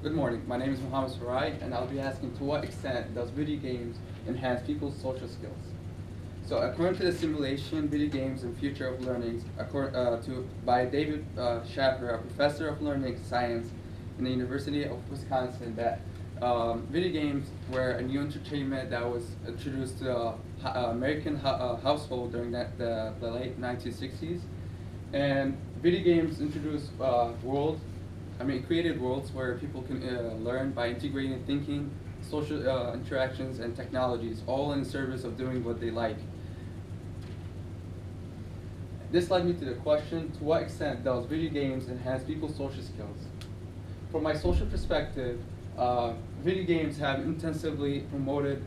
Good morning. My name is Mohammed Sarai, and I'll be asking to what extent does video games enhance people's social skills? So, according to the simulation, video games and future of learning, by David Schaffer, a professor of learning science in the University of Wisconsin, that video games were a new entertainment that was introduced to the American household during the late 1960s, and video games introduced created worlds where people can learn by integrating thinking, social interactions, and technologies, all in service of doing what they like. This led me to the question, to what extent does video games enhance people's social skills? From my social perspective, video games have intensively promoted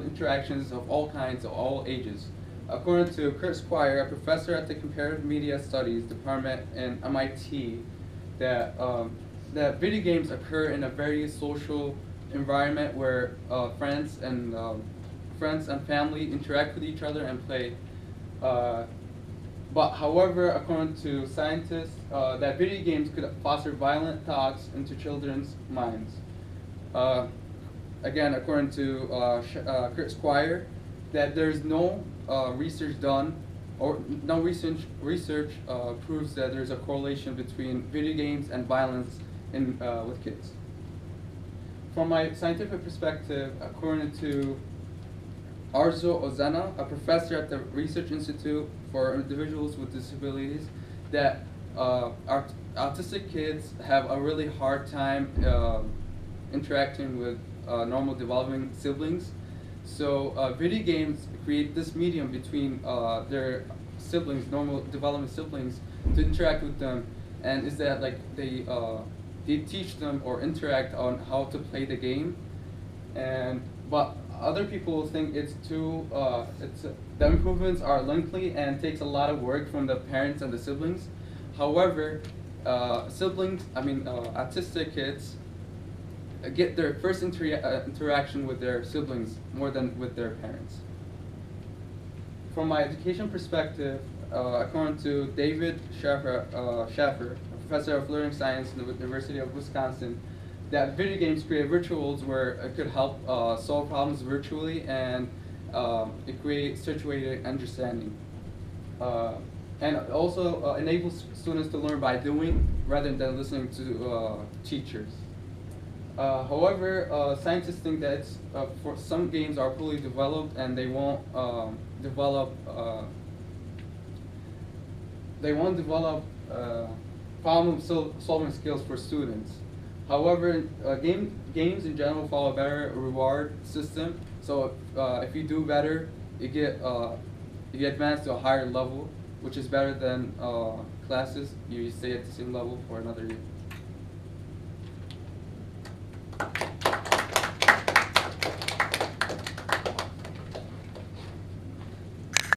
interactions of all kinds, of all ages. According to Kurt Squire, a professor at the Comparative Media Studies Department in MIT, that video games occur in a very social environment where friends and family interact with each other and play. But however, according to scientists, that video games could foster violent thoughts into children's minds. Again, according to Kurt Squire, that there's no research done, or no research proves that there's a correlation between video games and violence with kids. From my scientific perspective, according to Arzo Ozena, a professor at the Research Institute for Individuals with Disabilities, that autistic kids have a really hard time interacting with normal developing siblings. So video games create this medium between their siblings, normal developing siblings, to interact with them, and is that like they teach them or interact on how to play the game, but other people think it's too the improvements are lengthy and takes a lot of work from the parents and the siblings. However, autistic kids get their first interaction with their siblings more than with their parents. From my education perspective, according to David Schaffer, a professor of learning science in the University of Wisconsin, that video games create virtual worlds where it could help solve problems virtually, and it creates situated understanding. And also enables students to learn by doing rather than listening to teachers. However, scientists think that for some games are fully developed and they won't develop problem-solving skills for students. However, games in general follow a better reward system. So if you do better, you advance to a higher level, which is better than classes. You stay at the same level for another year.